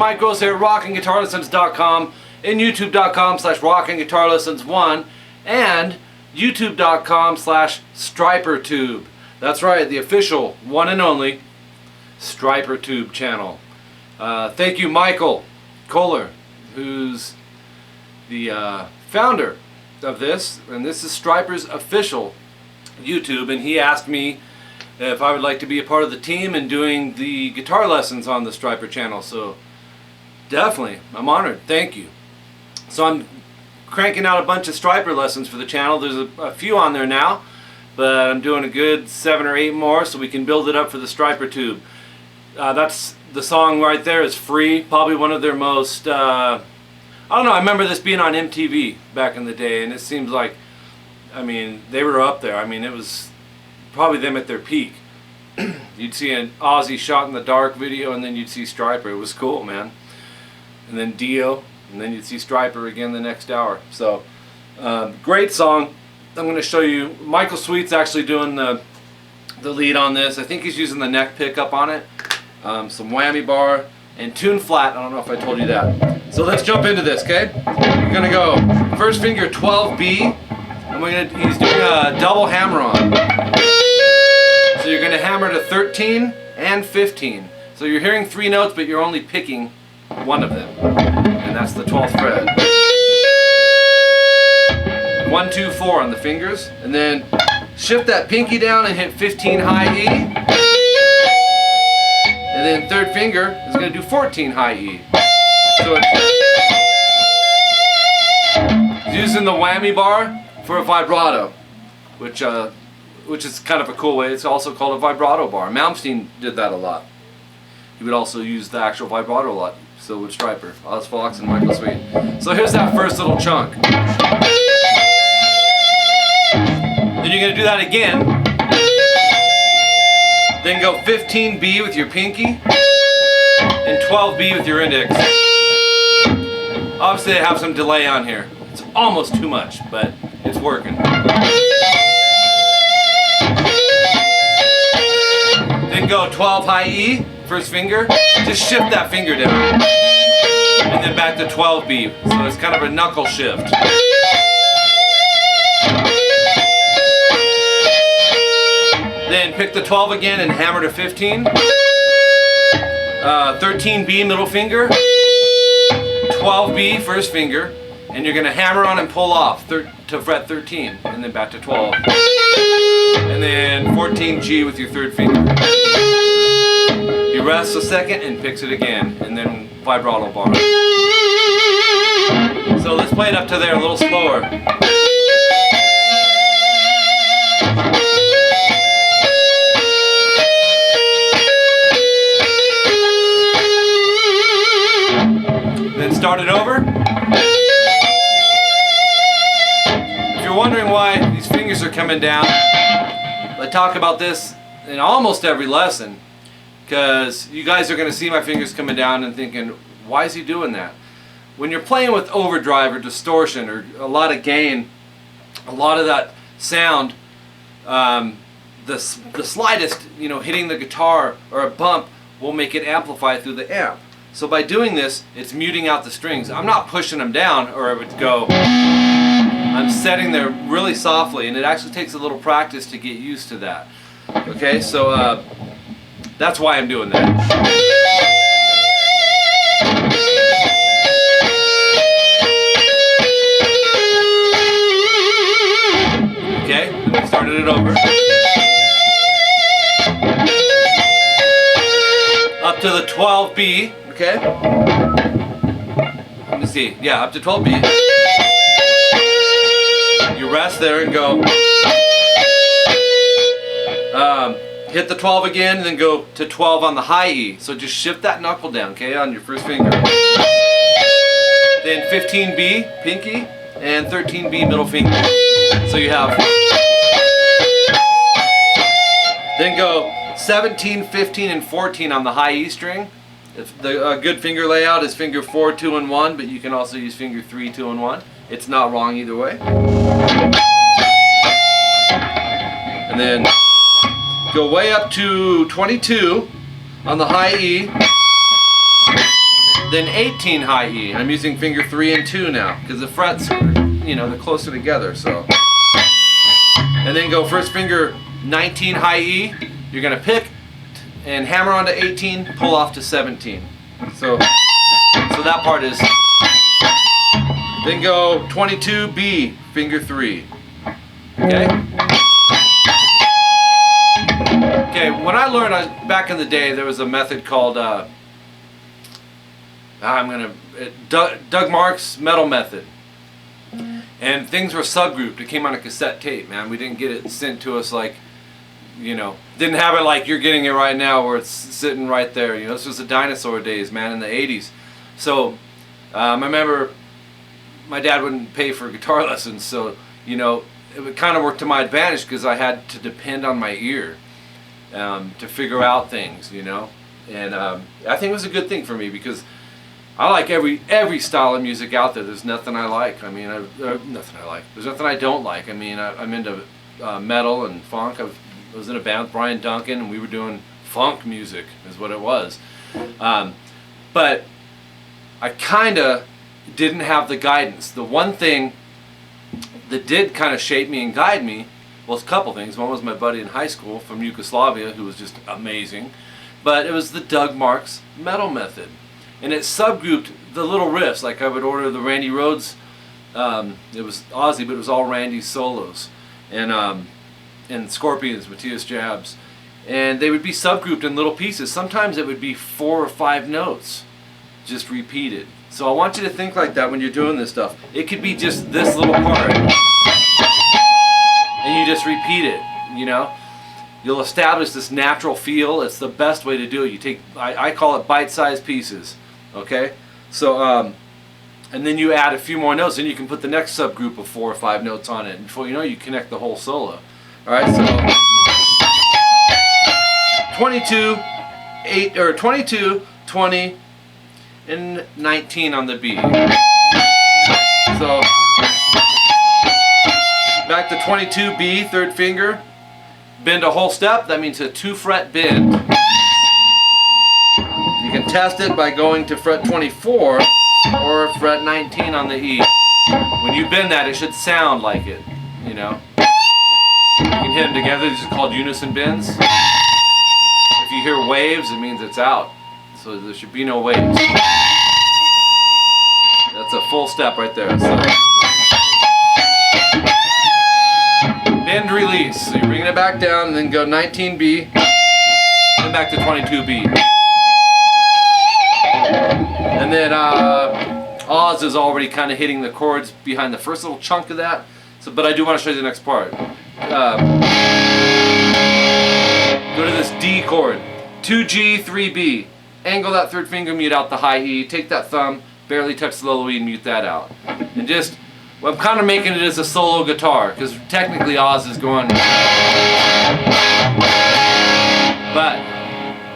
Mike Gross here at rockinguitarlessons.com and youtube.com/rockinguitarlessons1 and youtube.com/StryperTube. That's right, the official, one and only StryperTube channel. Thank you, Michael Kohler, who's the founder of this, and this is Stryper's official YouTube, and he asked me if I would like to be a part of the team in doing the guitar lessons on the Stryper channel. So definitely, I'm honored. Thank you. So I'm cranking out a bunch of Stryper lessons for the channel. There's a few on there now, but I'm doing a good 7 or 8 more so we can build it up for the Stryper tube. That's the song right there is Free, probably one of their most I don't know, I remember this being on MTV back in the day, and it seems like, I mean, they were up there. I mean, it was probably them at their peak. You'd see an Ozzy Shot in the Dark video, and then you'd see Stryper. It was cool, man. And then Dio, and then you'd see Stryper again the next hour. So, great song. I'm going to show you. Michael Sweet's actually doing the lead on this. I think he's using the neck pickup on it. Some whammy bar and tune flat. I don't know if I told you that. So let's jump into this, okay? You're going to go first finger 12B, and he's doing a double hammer on. So you're going to hammer to 13 and 15. So you're hearing 3 notes, but you're only picking one of them, and that's the 12th fret. 1, 2, 4 on the fingers, and then shift that pinky down and hit 15 high E, and then third finger is going to do 14 high E. So it's using the whammy bar for a vibrato, which is kind of a cool way. It's also called a vibrato bar. Malmsteen did that a lot. He would also use the actual vibrato a lot. So would Stryper, Oz Fox, and Michael Sweet. So here's that first little chunk. Then you're going to do that again. Then go 15B with your pinky and 12B with your index. Obviously I have some delay on here. It's almost too much, but it's working. Then go 12 high E, first finger. Just shift that finger down. And then back to 12B. So it's kind of a knuckle shift. Then pick the 12 again and hammer to 15. 13B, middle finger. 12B, first finger. And you're going to hammer on and pull off to fret 13. And then back to 12. And then 14G with your third finger. He rests a second and picks it again. And then vibrato bar. So let's play it up to there a little slower. Then start it over. If you're wondering why these fingers are coming down, I talk about this in almost every lesson, because you guys are going to see my fingers coming down and thinking, why is he doing that? When you're playing with overdrive or distortion or a lot of gain, a lot of that sound, the slightest, hitting the guitar or a bump will make it amplify through the amp. So by doing this, it's muting out the strings. I'm not pushing them down, or it would go. I'm setting there really softly, and it actually takes a little practice to get used to that. Okay, so that's why I'm doing that. Okay, and we started it over. Up to the 12B, okay? Let me see, yeah, up to 12B. You rest there and go. Hit the 12 again, and then go to 12 on the high E. So just shift that knuckle down, okay, on your first finger. Then 15B, pinky, and 13B, middle finger. So you have. Then go 17, 15, and 14 on the high E string. The good finger layout is finger 4, 2, and 1, but you can also use finger 3, 2, and 1. It's not wrong either way. And then go way up to 22 on the high E. then 18 high E. I'm using finger 3 and 2 now because the frets, you know, they're closer together. So, and then go first finger 19 high E. You're gonna pick and hammer onto 18, pull off to 17. So that part is. Then go 22 B, finger 3. Okay. Okay. When I learned back in the day, there was a method called Doug Mark's metal method, and things were subgrouped. It came on a cassette tape, man. We didn't get it sent to us like, you know, didn't have it like you're getting it right now, where it's sitting right there. You know, this was the dinosaur days, man, in the '80s. So I remember my dad wouldn't pay for guitar lessons, so you know, it would kind of work to my advantage because I had to depend on my ear to figure out things, you know. And I think it was a good thing for me because I like every style of music out there. There's nothing I like. I mean, nothing I like. There's nothing I don't like. I mean, I'm into metal and funk. I was in a band with Brian Duncan, and we were doing funk music, is what it was. But I kind of didn't have the guidance. The one thing that did kind of shape me and guide me was a couple things. One was my buddy in high school from Yugoslavia, who was just amazing. But it was the Doug Mark's metal method. And it subgrouped the little riffs. Like I would order the Randy Rhoads, it was Ozzy, but it was all Randy's solos. And Scorpions, Matthias Jabs. And they would be subgrouped in little pieces. Sometimes it would be 4 or 5 notes, just repeated. So I want you to think like that when you're doing this stuff. It could be just this little part, and you just repeat it, you know. You'll establish this natural feel. It's the best way to do it. You take, I call it bite-sized pieces, okay? So, and then you add a few more notes, and you can put the next subgroup of 4 or 5 notes on it. And before you know it, you connect the whole solo. All right, so 22, 20, and 19 on the B. So back to 22 B, third finger, bend a whole step. That means a 2-fret bend. You can test it by going to fret 24 or fret 19 on the E. When you bend that, it should sound like it, you know. You can hit them together. These are called unison bends. If you hear waves, it means it's out. So there should be no waves. That's a full step right there. So bend, release. So you're bringing it back down, and then go 19B, then back to 22B. And then Oz is already kind of hitting the chords behind the first little chunk of that. So, but I do want to show you the next part. Go to this D chord, 2G, 3B. Angle that third finger, mute out the high E. Take that thumb, barely touch the low E, and mute that out. And just, well, I'm kind of making it as a solo guitar, because technically Oz is going. But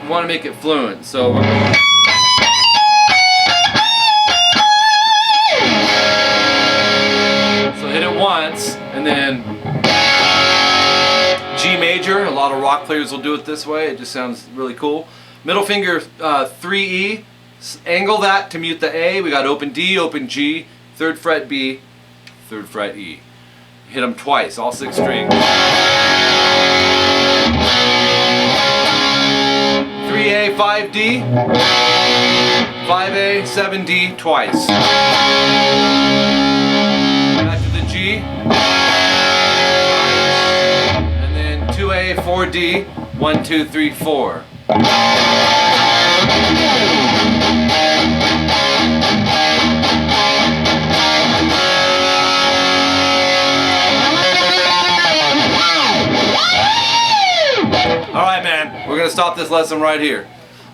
you want to make it fluent, so. So hit it once, and then G major. A lot of rock players will do it this way. It just sounds really cool. Middle finger 3E, angle that to mute the A. We got open D, open G, 3rd fret B, 3rd fret E. Hit them twice, all 6 strings. 3A, 5D, 5A, 7D, twice. Back to the G, and then 2A, 4D, 1, 2, 3, 4. Alright, man, we're going to stop this lesson right here.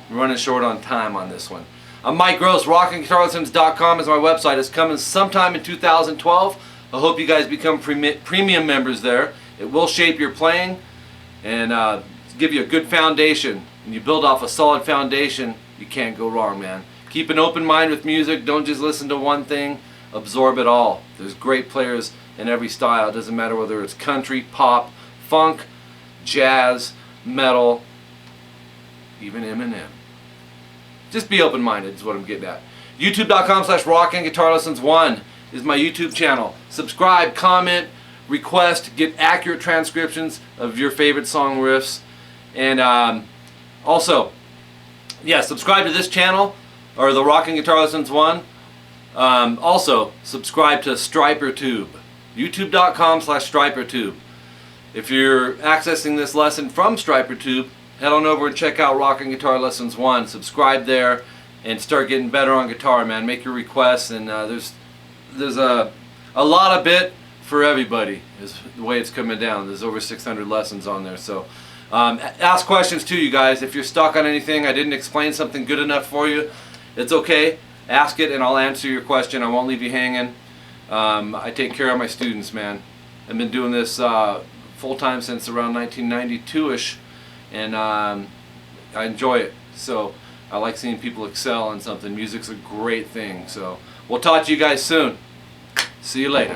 We're running short on time on this one. I'm Mike Gross. rockinguitarlessons.com is my website. It's coming sometime in 2012. I hope you guys become premium members there. It will shape your playing and give you a good foundation. When you build off a solid foundation, you can't go wrong, man. Keep an open mind with music. Don't just listen to one thing. Absorb it all. There's great players in every style. It doesn't matter whether it's country, pop, funk, jazz, metal, even Eminem. Just be open-minded is what I'm getting at. YouTube.com/rockinguitarlessons1 is my YouTube channel. Subscribe, comment, request, get accurate transcriptions of your favorite song riffs. And also, yeah, subscribe to this channel, or the Rocking Guitar Lessons 1. Also, subscribe to Stryper Tube. YouTube.com/StryperTube. If you're accessing this lesson from Stryper Tube, head on over and check out Rocking Guitar Lessons 1. Subscribe there and start getting better on guitar, man. Make your requests, and there's a lot of bit for everybody is the way it's coming down. There's over 600 lessons on there. So ask questions too, you guys. If you're stuck on anything, I didn't explain something good enough for you, it's okay. Ask it and I'll answer your question. I won't leave you hanging. I take care of my students, man. I've been doing this full-time since around 1992-ish, and I enjoy it. So I like seeing people excel on something. Music's a great thing. So we'll talk to you guys soon. See you later.